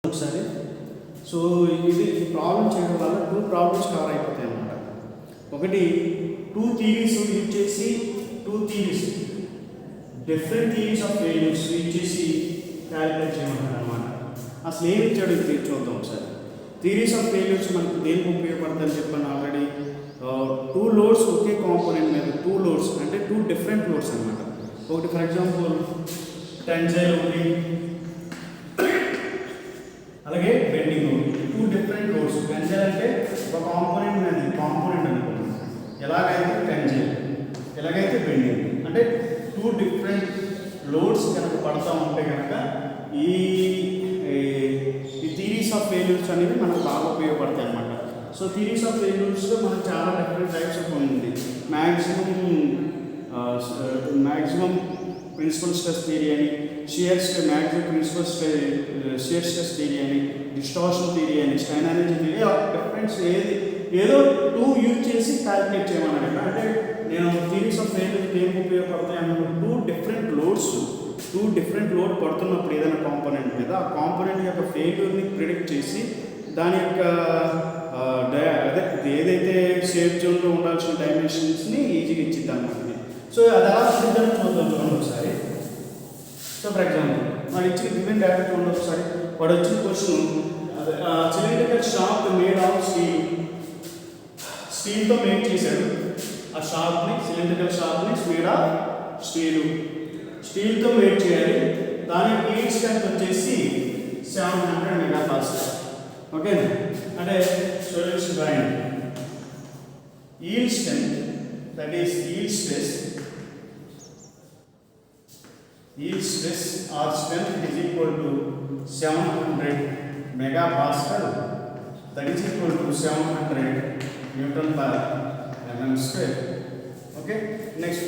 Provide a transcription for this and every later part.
ఒకసారి. సో ఇది ప్రాబ్లం చేయడం వల్ల 2 ప్రాబ్లమ్స్ కవర్ అయిపోతాయి అన్నమాట. ఒకటి 2 థియరీస్ యూజ్ చేసి 2 theories different theories of failures use చేసి క్యాలిక్యులేట్ చేయమంటారు అనమాట. అసలు ఏమి ఇచ్చాడు ఇది చూద్దాం ఒకసారి. థియరీస్ ఆఫ్ ఫెయిల్యూర్స్ మనకు దేనికి ఉపయోగపడతాయని చెప్పాను ఆల్రెడీ. 2 లోడ్స్ ఒకే కాంపోనెంట్ మీద 2 లోడ్స్ అంటే 2 డిఫరెంట్ లోడ్స్ అనమాట. ఒకటి ఫర్ ఎగ్జాంపుల్ టెన్సైల్ ఒకటి, అలాగే బెండింగ్ ఒకటి. 2 డిఫరెంట్ లోడ్స్. టెన్సైల్ అంటే ఒక కాంపోనెంట్ మీద కాంపోనెంట్ అనుకోండి, ఎలాగైతే టెన్సైల్, ఎలాగైతే బెండింగ్, అంటే 2 డిఫరెంట్ లోడ్స్ కనుక పడతా ఉంటే కనుక ఈ థియరీస్ ఆఫ్ ఫెయిల్యూర్స్ అనేవి మనకు బాగా ఉపయోగపడతాయి అన్నమాట. సో థియరీస్ ఆఫ్ ఫెయిల్యూర్స్లో మనకు చాలా డిఫరెంట్ టైప్స్ ఆఫ్ ఉంది. మ్యాక్సిమం ప్రిన్సిపల్ స్ట్రెస్ థియరీ అని, maximum principal shear stress theory అని, డిస్టార్షన్ థియరీ అని, స్ట్రైన్ ఎనర్జీ థియరీ. డిఫరెన్స్ ఏదో 2 యూజ్ చేసి క్యాలిక్యులేట్ చేయమన్నాడు. అంటే నేను థియరీస్ ఆఫ్ ఫెయిల్యూర్ ఏం ఉపయోగపడతాయి అన్నప్పుడు 2 డిఫరెంట్ లోడ్ పడుతున్నప్పుడు ఏదైనా కాంపోనెంట్ మీద ఆ కాంపోనెంట్ యొక్క ఫెయిల్యూర్ని ప్రిడిక్ట్ చేసి దాని యొక్క ఏదైతే సేఫ్ జోన్లో ఉండాల్సిన డైమెన్షన్స్ని ఈజీగా ఇచ్చిద్దాం మనకి. సో అది ఎలా చూద్దాం చూడండి ఒకసారి. సో ఫర్ ఎగ్జాంపుల్ వాడు ఇచ్చిన గివెన్ డేటా చూడండి ఒకసారి. వాడు వచ్చిన question cylindrical shaft made of స్టీల్తో మేక్ చేశాడు. ఆ షాఫ్ట్ని సిలిండ్రికల్ షాఫ్ట్ని మేడ్ ఆఫ్ స్టీల్తో మేక్ చేయాలి. దాని ఈల్డ్ స్ట్రెంత్ వచ్చేసి 700 మెగాపాస్కల్. ఓకే, అంటే సొల్యూషన్ రాయండి. Yield strength, that is yield stress or strength is equal to 700 megapascal, that is equal to 700 Newton per mm square. Okay, next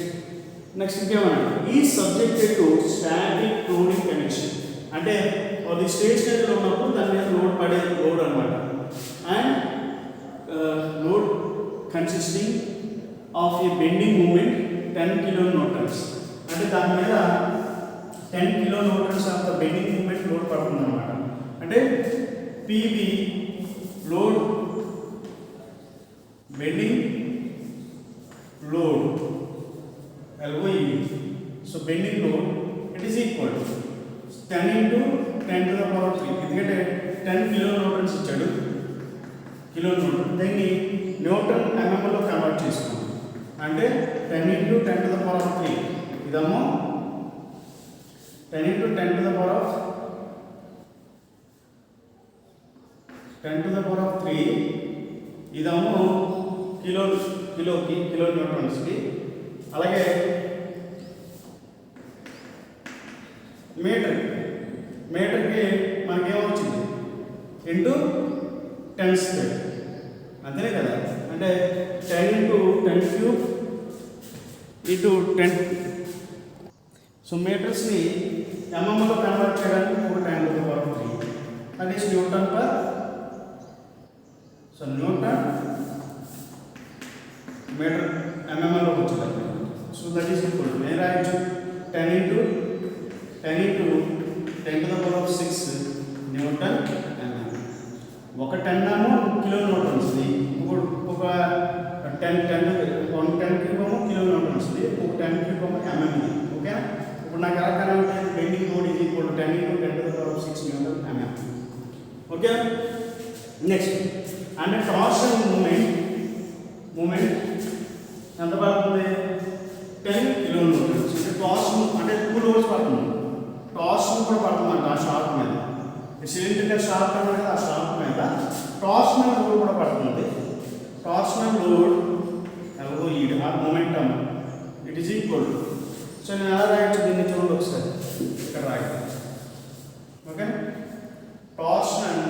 ఇంకేమన్నా ఈ subjected to static loading connection, అంటే అది స్టేషనరీలో ఉన్నప్పుడు దాని మీద లోడ్ పడే లోడ్ అనమాట. And load consisting of a bending moment 10 kilonewtons, అంటే దాని మీద 10 kilonewtons of the bending moment load పడుతుంది అనమాట. అంటే PB load, bending load LOE. So bending load it is equal to 10 into 10 to the power 3. ఎందుకంటే 10 kilonewtons ఇచ్చాడు, kilonewton. దీన్ని Newton ఎంఎంలో convert చేసుకున్నాం. అంటే 10 into 10 to the power 3, ఇదేమో 10 into 10 to the power of 3, ఇదేమో కిలోన్యూటన్స్కి. అలాగే మీటర్కి మనకేమొచ్చింది ఇంటూ 10 స్క్వేర్, అంతేనే కదా. అంటే 10 into 10 cube into 10. సో మీటర్స్ని ఎంఎంలో కన్వర్ట్ చేయడానికి 10 to the power 3, that is newton per. So newton metre ఎంఎంలో వచ్చింది. So that is equal to నేను రాయొచ్చు 10 into 10 to the power of 6 newton MM. ఒక 10 ఏమో కిలోన్యూటన్స్ది, ఒక 10 క్యూబ్ ఏమో కిలోన్యూటన్స్ది, ఒక 10 క్యూబ్ ఏమో ఎంఎంది. ఓకే, ఇప్పుడు నాకు ఎలా కనుక bending load is equal to 10 into 10 to the power of 6 newton MM. Okay, next అంటే టార్షన్ మూమెంట్ ఎంత పడుతుంది? 10 kilonewtons. అంటే టార్షన్ అంటే 2 లోడ్స్ పడుతుంది. టార్షన్ కూడా పడుతుందంట ఆ షాఫ్ట్ మీద. సిలిండ్రికల్ షాఫ్ట్ అన్నది ఆ షాఫ్ట్ మీద టార్షనల్ లోడ్ కూడా పడుతుంది. టార్షనల్ లోడ్ LOE ఆ momentum it is equal to. So నేను ఎలా రాయొచ్చు దీన్ని చూడండి ఒకసారి. ఇక్కడ రాయొచ్చు. ఓకే, టార్షన్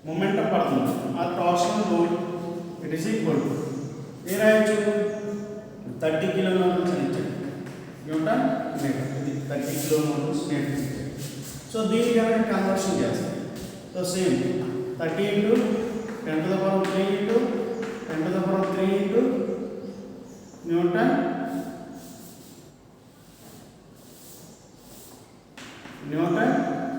మొమెంటమ్ పడుతుంది, ఆ torsional load it is equal to ఏ రాయొచ్చు 30 kilonewtons అని ఇచ్చాడు న్యూటన్ మీటర్. ఇది 30 kilonewtons మీటర్. సో దీన్ని కనుక కన్వర్షన్ చేస్తాం. So same 30 into 10 to the power 3 into 10 to the power 3 into Newton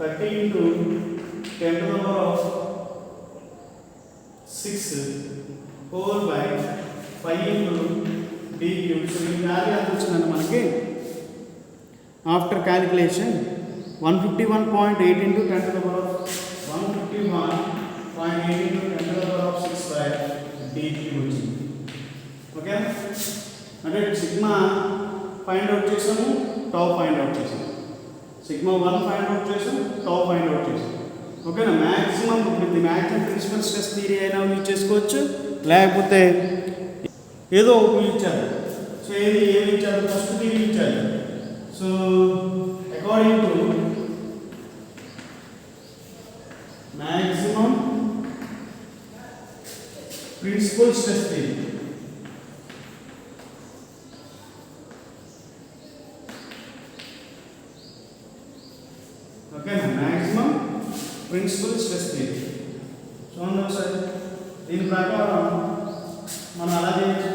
30 into 10 to the power of 6 whole by 5 into d cube. So ఈ value ఎంత వచ్చిందంటే మనకి after calculation 151.8 into 10 to the power of 151.8 into 10 to the power of 6 by d cube వచ్చింది. Okay, అంటే sigma find out చేసాము, tau find out చేసాము, sigma 1 find out చేసాము, tau find out చేసాము. ఓకేనా, మ్యాక్సిమం ప్రిన్సిపల్ స్ట్రెస్ థియరీ అయినా use చేసుకోవచ్చు, లేకపోతే ఏదో ఒకటి ఇచ్చారు. సో ఏమి ఇచ్చారు, ఫస్ట్ థియరీ ఇచ్చారు. So according to maximum principal stress theory, ఓకేనా, మ్యాక్సిమం ప్రిన్సిపల్ స్ట్రెస్ థియరీ. చూడండి ఒకసారి, దీని ప్రకారం మనం అలా చేయొచ్చు.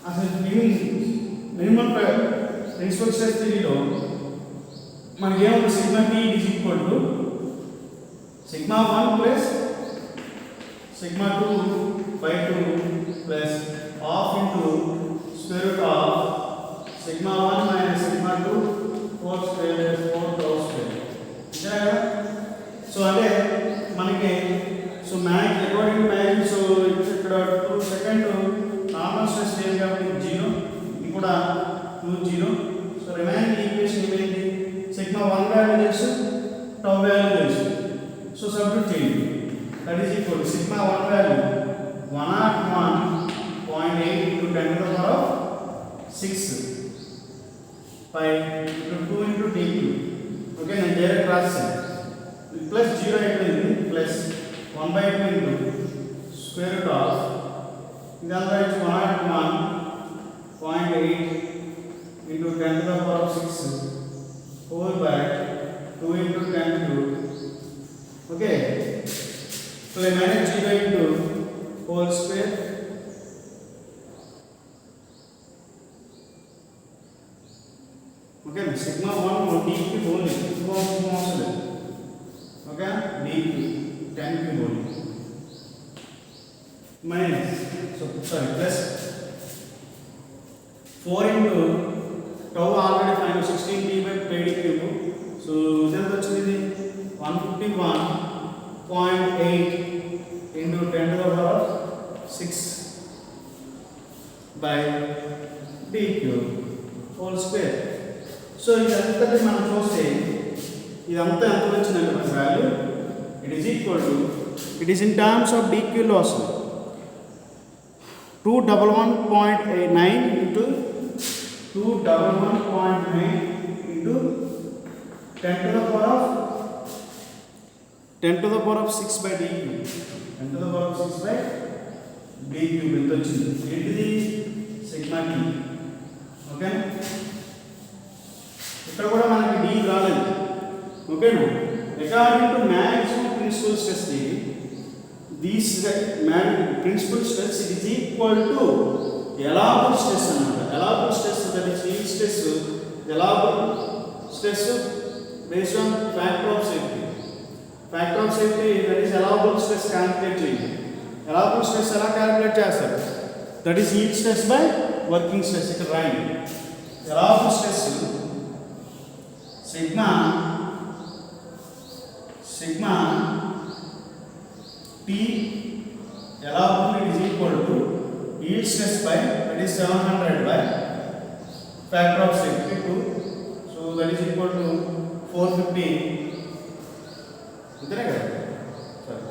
అసలు మినిమం ప్రిన్సిపల్ స్ట్రెస్ థియరీలో మనకి ఏముంది, sigma tea is equal to sigma 1 plus sigma 2 by 2 plus half into square root of sigma 1 minus sigma 2 4 square 4 tau square. అంతేనా కదా? సో అంటే మనకి so math according to math, so ఇక్కడ 2 second normal stress లేదు కాబట్టి 0, ఇది కూడా 2 0. So remaining equation ఏమైంది, సిగ్మా 1 వాల్యూ తెలుసు, టౌ వాల్యూ తెలుసు. సో సబ్స్టిట్యూట్ చేయండి. That is equal to sigma 1 value 101.8 into 10 to the power of 6 by 2 into d cube. Okay, నేను డైరెక్ట్ రాస్తాను. ప్లస్ 0 అయిపోయింది, plus 1/2 into square root of ఇదంతా 101.8 into 10 to the power of 6 whole by 2 into 10 cube. Okay, so I minus 0 into whole square. Okay, sigma 1 or d cube only, okay, d cube 10 cube only, minus, so sorry, plus 4 into tau already find 16 d by 20 cube. So then what's the 151.8 into 10 to the power of 6 by d cube whole square. So ఇదంతా మనం చూస్తే ఇదంతా ఎంత వచ్చిందంటే మన value it is equal to, it is in terms of d cube లాస్ 211.9 into 211.9 into 10 to the power of 6 by d cube. 10 to the power of 6 by d cube ఎంత వచ్చింది, ఏంటిది, సిగ్మా టీ. ఓకే, ఇక్కడ కూడా మనకి d రాలేదు. ఓకేనా, according to maximum principal stress theory, these principal stress it is equal to allowable stress అన్నమాట. Allowable stress that is ఈ stress, allowable stress based on factor of safety. Factor of safety that is allowable stress calculate చేయండి. allowable stress ఎలా calculate చేస్తారు, that is yield stress by working stress. ఇక్కడ రాయండి, allowable stress sigma t allowable is equal to yield stress by, that is 700 by factor of safety 2. So that is equal to 450, అంతేనే కదా, సరే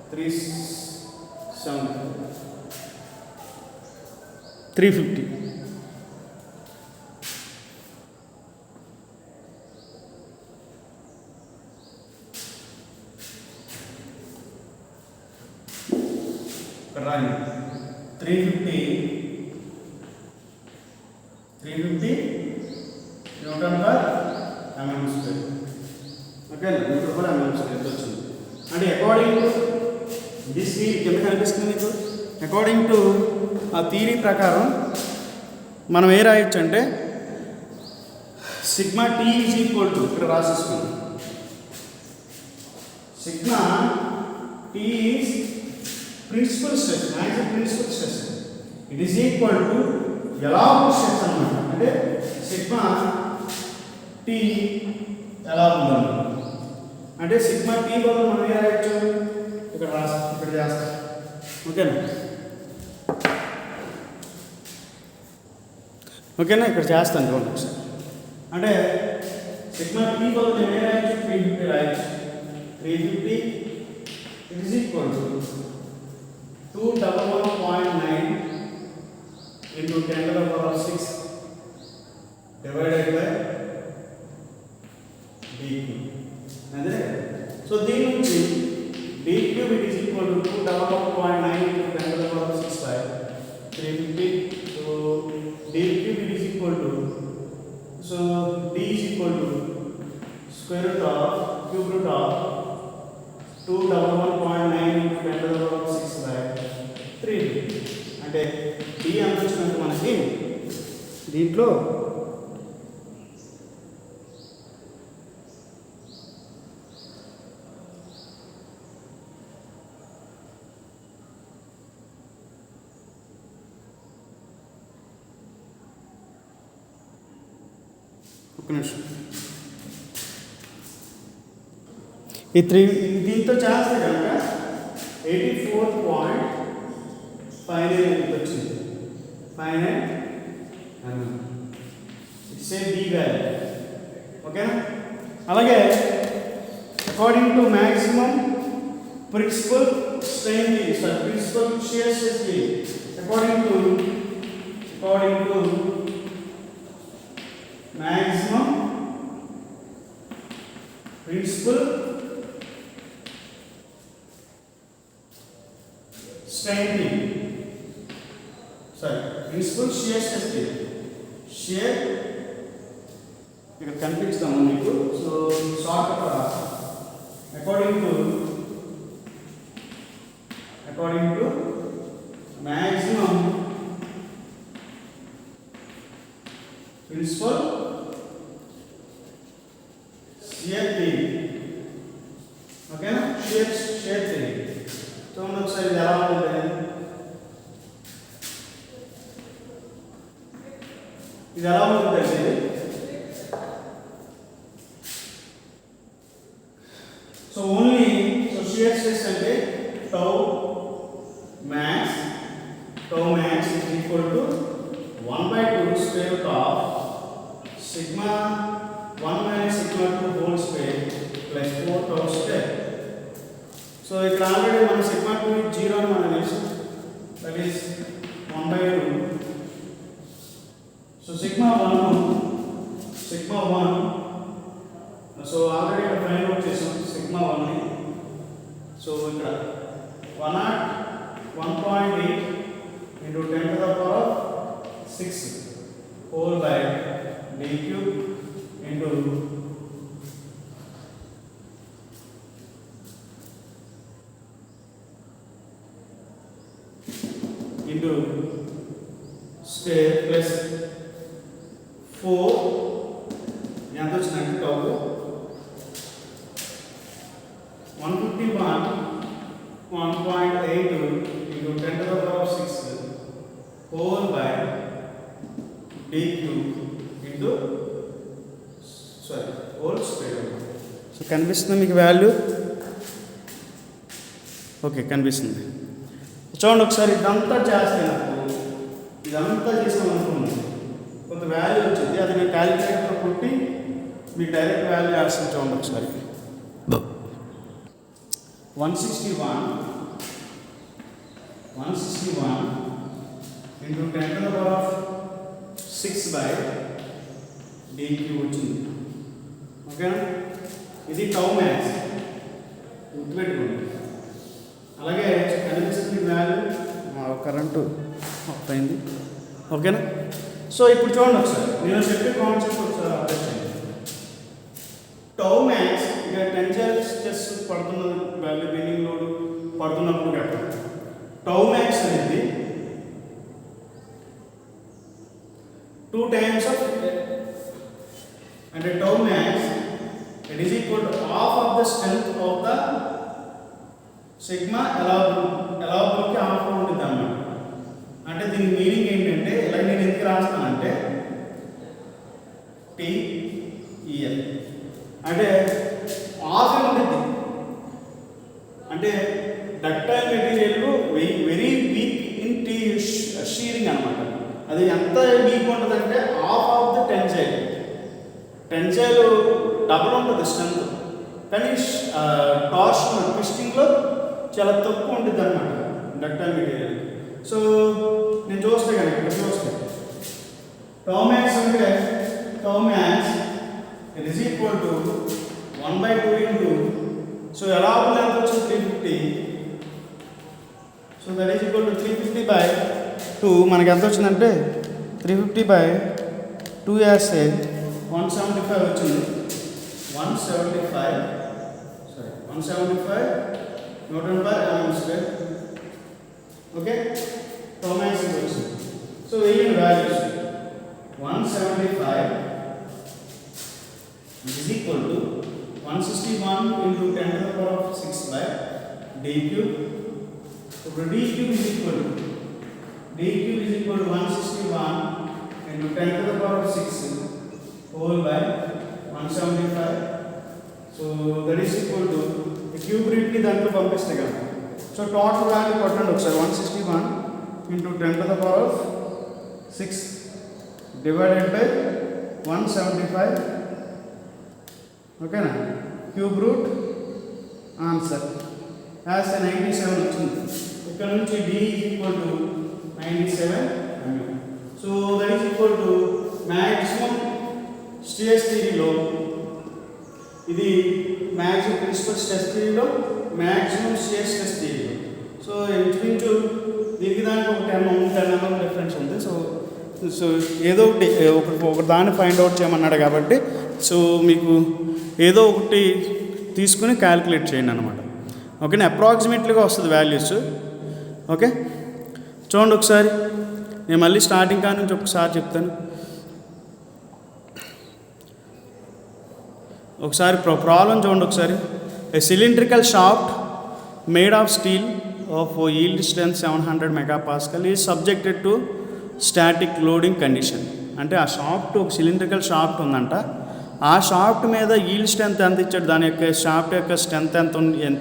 350. ఇక్కడ రాయండి 350 Newton per mm square. Okay, Newton per mm square వచ్చింది. అంటే according to this theory కింద కనిపిస్తుంది మీకు, అకార్డింగ్ టు ఆ థియరీ ప్రకారం మనం ఏ రాయొచ్చు అంటే sigma tea is equal to ఇక్కడ రాసేసుకున్నాం. Sigma tea is principal stress, maximum principal stress. It is equal to allowable stress అన్నమాట. అంటే సిగ్మా టీ ఎలా ఉందన్నమాట. అంటే సిగ్మా టీ బదులు మనం ఏం రాయొచ్చు, ఇక్కడ చేస్తాం. ఓకేనా ఇక్కడ చేస్తాను చూడండి ఒకసారి. అంటే సిగ్మా టీ బదులు నేను ఏం రాయొచ్చు, 350 రాయొచ్చు. 350 it is equal to 211.9 into 10 to the power of 6 divided by dq. అదే సో దీని నుంచి dq it is equal to 211.9 into 10 to the power of 6 by 350. So dq it is equal to, so d is equal to square root of cube root of 211.9 into 10 to the power of 6 by 350. అంటే d ఎంత వచ్చినట్టు మనకి దీంట్లో ఒక నిమిషం ఈ దీంతో చేస్తే కనుక 84.59 వచ్చింది. 59 ఇట్స్ ఏ బి వాల్యూ. ఓకేనా. అలాగే according to maximum principal strain principal shear stress according to maximum principal strengthening, principal shear stress shear ఇక్కడ కనిపిస్తాము మీకు. So short according to maximum principal shear theory. ఓకేనా. షియర్ థియరీ చూడండి ఒకసారి ఇది ఎలా ఉంటుంది. ఇది ఎలా ఉంటుందండి, సో ఓన్లీ షియర్ స్ట్రెస్ అంటే tau max is equal to 1/2 square root of sigma 1 minus sigma 2 whole square plus 4 tau square. So ఇక్కడ ఆల్రెడీ మన sigma 2 is 0 అని మనకు తెలుసు, that is 1/2. So sigma 1 so already ఇక్కడ ఫైండ్ అవుట్ చేసాం sigma 1 ని. So ఇక్కడ 101.8 into 10 to the power of 6 whole by dq into square plus 4 ఎంత వచ్చిందంటే tau 151.8 into 10 to the power of 6 whole by dq into whole square. So కనిపిస్తుంది మీకు value. Okay కనిపిస్తుంది. చూడండి ఒకసారి ఇదంతా చేస్తే నాకు ఇదంతా చేసాం అనుకోండి కొంత వాల్యూ వచ్చింది. అది నేను క్యాలిక్యులేటర్లో కొట్టి మీకు డైరెక్ట్ వాల్యూ వేస్తాను. చూడండి ఒకసారి 161 into 10 to the power of 6 by dq వచ్చింది. ఓకేనా. ఇది టౌ మ్యాక్స్ గుర్తుపెట్టుకోండి. అలాగే కనిపిస్తుంది వాల్యూ కరెంటు అయింది. ఓకేనా. సో ఇప్పుడు చూడండి ఒకసారి నేను చెప్పే కాన్సెప్ట్ ఒకసారి అర్థం చేయండి. టౌ మ్యాక్స్ ఇక టెన్సైల్ స్ట్రెస్ పడుతున్న వాల్యూ బెండింగ్ లోడ్ పడుతున్నప్పుడు గట్రా టౌ మ్యాక్స్ అనేది 2 times of అంటే tau max it is equal to half of the strength of the sigma allowable కి half ఉంటుంది అన్నమాట. అంటే దీని మీనింగ్ ఏంటంటే ఇలా నేను ఎందుకు రాస్తానంటే TEL అంటే హాఫ్ ఉంటుంది. అంటే ductile material very weak in the shearing అనమాట. అది ఎంత వీక్ ఉంటుందంటే half of the tensile double ఉంటుంది స్ట్రెంత్, కానీ టార్షన్ ట్విస్టింగ్లో చాలా తక్కువ ఉంటుంది అనమాట డక్టైల్ మెటీరియల్. సో నేను చూస్తే కనుక ఇక్కడ చూస్తే tau max అంటే tau max it is equal to 1/2 into so allowable length వచ్చి 350. So that is equal to 350/2 మనకి ఎంత వచ్చిందంటే 350/2 వేస్తే 175 వచ్చింది. 175 Newton per mm square. Okay, tau max వచ్చింది. సో వేయండి values. 175 is equal to 161 into 10 to the power of 6 by d cube. So d cube is equal to 161 into 10 to the power of 6 whole by 175. So that is equal to the cube root ని దాంట్లో పంపిస్తే కదా. So total value కొట్టండి ఒకసారి. 161 into 10 to the power of 6 divided by 175. ఓకేనా, cube root answer as 97 వచ్చింది. ఇక్కడ నుంచి d equal to 97 mm. So that is equal to maximum stress థియరీలో ఇది మ్యాక్సిమం ప్రిన్సిపల్ స్ట్రెస్ థియరీలో మ్యాక్సిమం స్ట్రెస్ థియరీలో. సో ఇంచుమించు దీనికి దానికి ఒక 10 mm డిఫరెన్స్ ఉంది. సో ఏదో ఒక దాన్ని ఫైండ్ అవుట్ చేయమన్నాడు కాబట్టి సో మీకు ఏదో ఒకటి తీసుకుని క్యాలిక్యులేట్ చేయండి అనమాట. ఓకేనా, అప్రాక్సిమేట్లీగా వస్తుంది వాల్యూస్. ఓకే, చూడండి ఒకసారి. నేను మళ్ళీ స్టార్టింగ్ కాడ నుంచి ఒకసారి చెప్తాను. ఒకసారి ప్రాబ్లం చూడండి ఒకసారి. ఏ cylindrical shaft made of steel of yield strength 700 MPa is subjected to static loading condition. అంటే ఆ షాఫ్ట్ ఒక సిలిండ్రికల్ షాఫ్ట్ ఉందంట. ఆ షాఫ్ట్ మీద ఈల్డ్ స్ట్రెంత్ ఎంత ఇచ్చాడు, దాని యొక్క షాఫ్ట్ యొక్క స్ట్రెంత్ ఎంత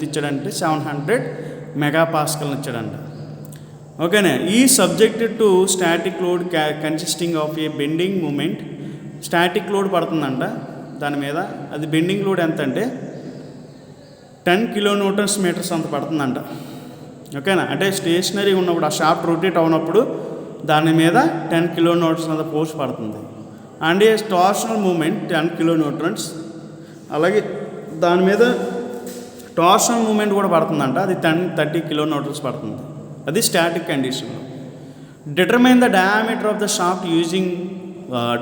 ఇచ్చాడంటే 700 MPa ఇచ్చాడంట. ఓకేనా, ఈ subjected to static load consisting of a bending moment. Static load పడుతుందంట దాని మీద. అది బెండింగ్ లోడ్ ఎంత అంటే 10 kN అంత పడుతుందంట. ఓకేనా, అంటే స్టేషనరీ ఉన్నప్పుడు ఆ షాఫ్ట్ రొటేట్ అవునప్పుడు దాని మీద 10 kN అంత ఫోర్స్ పడుతుంది. And a torsional moment 10 kN. అలాగే దాని మీద టార్షనల్ మూమెంట్ కూడా పడుతుందంట. అది 30 kN పడుతుంది. అది స్టాటిక్ కండిషన్లో. Determine the diameter of the shaft using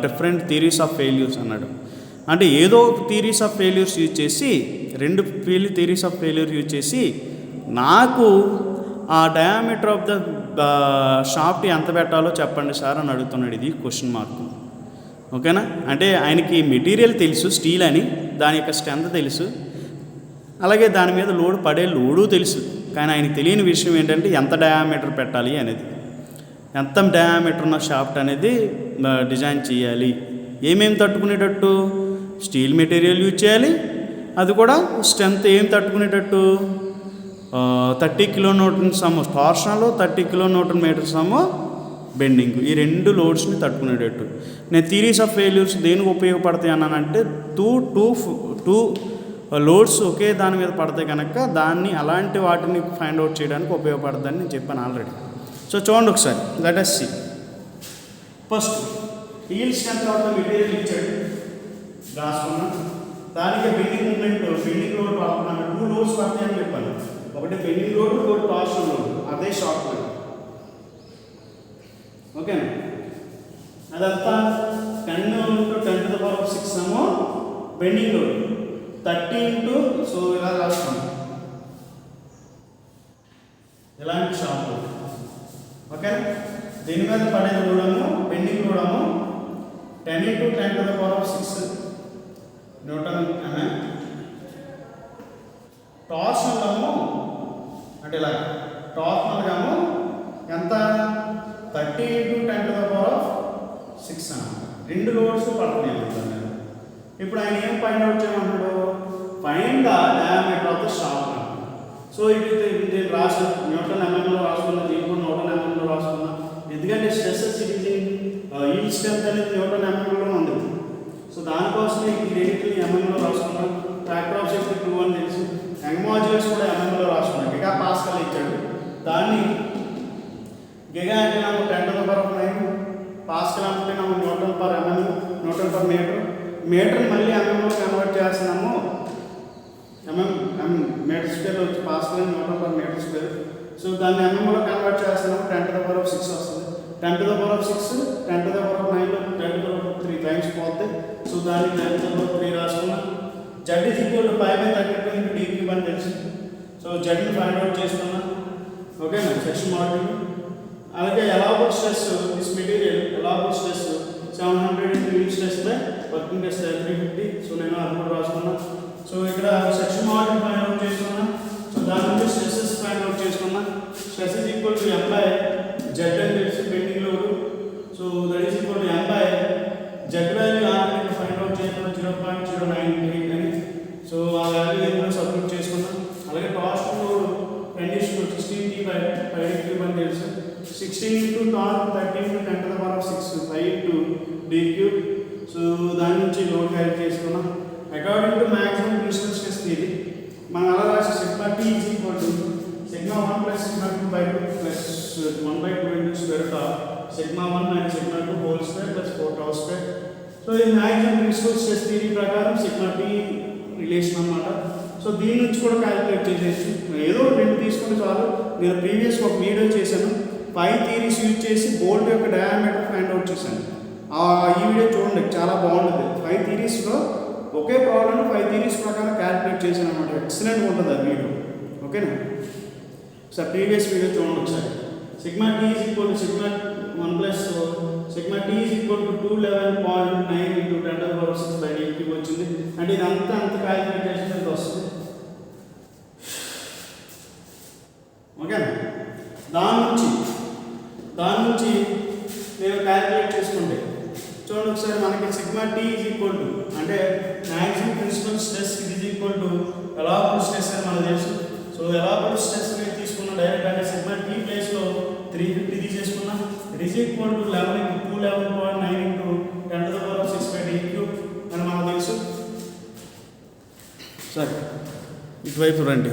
different theories of failures అన్నాడు. అంటే ఏదో ఒక థియరీస్ ఆఫ్ ఫెయిల్యూర్స్ యూజ్ చేసి, 2 థియరీస్ ఆఫ్ ఫెయిల్యూర్ యూజ్ చేసి నాకు ఆ డయామీటర్ ఆఫ్ ద షాఫ్ట్ ఎంత పెట్టాలో చెప్పండి సార్ అని అడుగుతున్నాడు. ఇది క్వశ్చన్ మార్క్. ఓకేనా, అంటే ఆయనకి మెటీరియల్ తెలుసు స్టీల్ అని, దాని యొక్క స్ట్రెంత్ తెలుసు, అలాగే దాని మీద లోడ్ పడే లోడు తెలుసు. కానీ ఆయనకి తెలియని విషయం ఏంటంటే ఎంత డయామీటర్ పెట్టాలి అనేది, ఎంత డయామీటర్ ఉన్న షాఫ్ట్ అనేది డిజైన్ చేయాలి. ఏమేమి తట్టుకునేటట్టు స్టీల్ మెటీరియల్ యూజ్ చేయాలి, అది కూడా స్ట్రెంత్ ఏం తట్టుకునేటట్టు 30 kN సమ్ము టార్షన్లో 30 kN సమ్ము బెండింగ్. ఈ 2 లోడ్స్ని తట్టుకునేటట్టు. నేను థియరీస్ ఆఫ్ ఫెయిల్యూర్స్ దేనికి ఉపయోగపడతాయి అన్నానంటే టూ లోడ్స్ ఒకే దాని మీద పడతాయి కనుక దాన్ని అలాంటి వాటిని ఫైండ్ అవుట్ చేయడానికి ఉపయోగపడుతుందని నేను చెప్పాను ఆల్రెడీ. సో చూడండి ఒకసారి, let us see. First yield strength of the material ఇచ్చాడు రాసుకున్నాం. దానికి బెండింగ్ మూమెంట్ బెండింగ్ లోడ్ పడుతున్నాను. 2 లోడ్స్ పడతాయని చెప్పాను. ఒకటి బెండింగ్ లోడ్, ఒకటి టార్షన్ లోడ్. అదే షార్ట్ లోడ్. ఓకేనా, అదంతా 10 into 10 to the power of 6 ఏమో బెండింగ్ లోడ్. 30 into సో ఇలా రాస్తాను, ఇలాంటి షార్ట్ లోడ్. ఓకే, దీని మీద పడేది లోడము బెండింగ్ లోడము 10 into 10 to the power of 6 newton mm. Torsional అంటే ఇలా టార్షనల్ గాము ఎంత 30 × 10⁶ అన్నమాట. 2 లోడ్స్ పడుతున్నాయి అనుకుంటాను నేను. ఇప్పుడు ఆయన ఏం ఫైండ్ అవుట్ చేయమంటాడు? Find the diameter of the shaft. So ఇది రాసి న్యూటన్ ఎంఎంలో రాసుకున్నా, దీంట్లో న్యూటన్ ఎంఎంలో రాసుకున్నా. ఎందుకంటే స్ట్రెసెస్ ఈల్డ్ స్ట్రెంత్ అనేది న్యూటన్ ఎంఎంలో ఉంది. సో దానికోసమే ఈ రెండింటిని ఎంఎంలో రాసుకున్నాం. ఫ్యాక్టర్ ఆఫ్ సేఫ్టీ 2 అని తెలుసు. యంగ్ మాడ్యులస్ కూడా ఎంఎంలో రాసుకున్నాం. గిగా పాస్కల్ ఇచ్చాడు. దాన్ని గిగా అంటే నాకు 10⁹9, పాస్కల్ అంటే నాకు newton per mm, newton per metre. Metre మళ్ళీ ఎంఎంలో కన్వర్ట్ చేస్తున్నాము. మీటర్ స్క్వేర్ వచ్చి pascal newton per metre square. So దాన్ని ఎంఎంలో కన్వర్ట్ చేస్తున్నాము. 10⁶ వస్తుంది. 10⁶ 10⁹9 10⁻³ టైమ్స్ పోతే. సో దాన్ని 10⁻³ రాసుకున్నాం. Z = π/32 × d³ అని తెలుసు. సో జడ్ని ఫైండ్ అవుట్ చేసుకున్నాం. ఓకేనా? Section module. అలాగే allowable stress this material allowable stress 700 × yield stress by working stress 350. So నేను అది కూడా రాసుకున్నాను. సో ఇక్కడ సెక్షన్ మాడ్యూల్ ఫైండ్ అవుట్ చేసుకున్నాం. సో దాని నుంచి స్ట్రెసెస్ ఫైండ్ అవుట్ చేసుకున్నాం. స్ట్రెస్ = M/Z అని తెలుసు bending load. So that is equal to M/Z value already find out చేసుకున్నాం 0.098 అని. సో ఆ వాల్యూ ఏమైనా సబ్మిట్ చేసుకున్నాం. అలాగే టార్షన్ లోడ్ కండిషన్ 16T/πd³ అని తెలుసు. 16 × 13 × 10⁶ 5 × d³. సో దాని నుంచి లోడ్ క్యాలిక్యులేట్ చేసుకున్నాం. According to maximum principal stress theory మనం అలా రాసి σT = σ1 + σ2/2 + 1/2 × σ1 - σ2 హోల్ స్క్వేర్ + 4τ². సో ఇది మ్యాక్సిమం ప్రిన్సిపల్ స్ట్రెస్ థియరీ ప్రకారం σT రిలేషన్ అన్నమాట. సో దీని నుంచి కూడా క్యాలిక్యులేట్ చేసేసి ఏదో 2 తీసుకుంటే చాలు. నేను ప్రీవియస్ ఒక వీడియో చేశాను. 5 థియరీస్ యూజ్ చేసి బోల్ట్ యొక్క డయామీటర్ ఫైండ్ అవుట్ చేశాను. ఈ వీడియో చూడండి, చాలా బాగుంటుంది. 5 థియరీస్లో ఒకే ప్రాబ్లమ్ 5 థియరీస్ ప్రకారం క్యాలిక్యులేట్ చేశాను అనమాట. ఎక్సలెంట్గా ఉంటుంది ఆ వీడియో. ఓకేనా? సార్ ప్రీవియస్ వీడియో చూడండి ఒకసారి. σT = σ1 + σT = 211.9 × 10⁶/d³ వచ్చింది. అంటే ఇది అంత క్యాలిక్యులేట్ చేస్తే ఎంత వస్తుంది? ఓకేనా? దాని నుంచి నేను క్యాలిక్యులేట్ చేసుకుంటే చూడండి ఒకసారి. మనకి σT అంటే maximum principal stress allowable stress అని మనకు తెలుసు. సో allowable స్ట్రెస్ అనేది తీసుకున్నాం డైరెక్ట్. అంటే σT ప్లేస్లో 350 తీసేసుకున్నాం. It is equal to 211.9 × 10⁶/d³ అని మనకు తెలుసు. సరే ఇటువైపు రండి.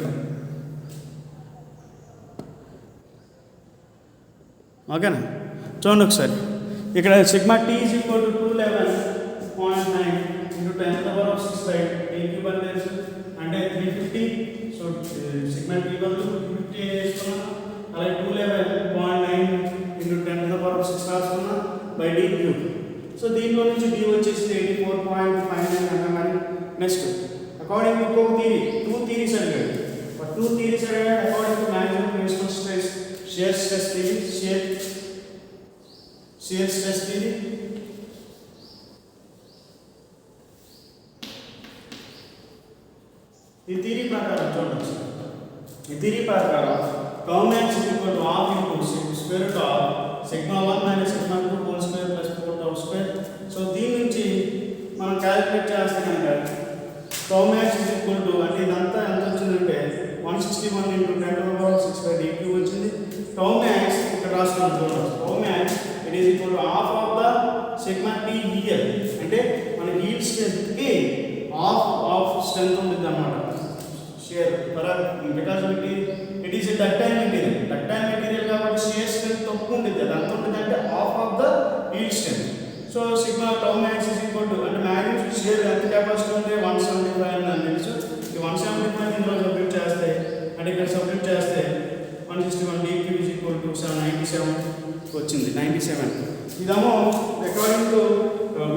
ఓకేనా? చూడండి ఒకసారి. ఇక్కడ σT = 211.9 × 10⁶/d³ అని తెలుసు. అంటే 350. సో σT = 350 వేసుకున్నాం. అలాగే 211.9 × 10⁶ రాసుకున్నాం /d³. సో దీనిలో నుంచి d వచ్చేసి 84.59 అన్నమాట. నెక్స్ట్ అకార్డింగ్ టు ఇంకొక థియరీ 2 థియరీస్ అడిగాడు. 2 థియరీస్ అడిగాడు. According to maximum principal stress shear stress theory shear stress theory. ఈ థియరీ ప్రకారం చూడండి. ఈ థియరీ ప్రకారం Tmax = ½ × σ1 - σ2 హోల్ స్క్వేర్ + 4τ². సో దీని నుంచి మనం క్యాలిక్యులేట్ చేస్తే కనుక Tmax = అంటే ఇదంతా ఎంత వచ్చిందంటే 161 × 10⁶/d³ వచ్చింది. Tmax ఇక్కడ రాసుకున్నాం చూడండి. Tmax = ½ of the σT here. అంటే మన హీట్ స్ట్రెంత్కి హాఫ్ స్ట్రెంత్ ఉంటుంది అన్నమాట. Share because it is a ductile material కాబట్టి షేర్ స్ట్రెంత్ తక్కువ ఉంటుంది. అది ఎంత ఉంటుంది అంటే ½ of the heat strength. So Tmax = అంటే మ్యాక్సిమం షేర్ ఎంత కెపాసిటీ ఉంది 175 అని తెలుసు. ఈ 175 ఇందులో సబ్మిట్ చేస్తే అంటే ఇక్కడ సబ్మిట్ చేస్తే 161 d³ = 797 వచ్చింది. 97. ఇదేమో according to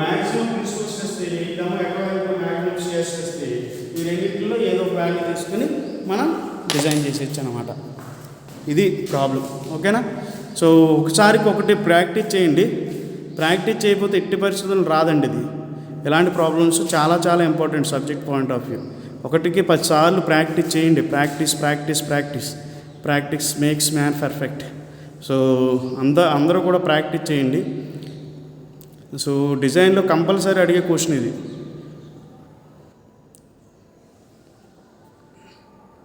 maximum principal stress theory, ఇదేమో according to maximum shear stress theory. ఈ రెండింటిలో ఏదో ఒక వాల్యూ తీసుకుని మనం డిజైన్ చేసేయచ్చు అనమాట. ఇది ప్రాబ్లం. ఓకేనా? సో ఒకసారికి ఒకటి ప్రాక్టీస్ చేయండి. ప్రాక్టీస్ చేయకపోతే ఎట్టి పరిస్థితుల్లో రాదండి ఇది. ఇలాంటి ప్రాబ్లమ్స్ చాలా చాలా important subject point of view. ఒకటికి 10 సార్లు ప్రాక్టీస్ చేయండి. Practice makes man perfect. So అందరూ కూడా ప్రాక్టీస్ చేయండి. సో డిజైన్లో కంపల్సరీ అడిగే క్వశ్చన్ ఇది.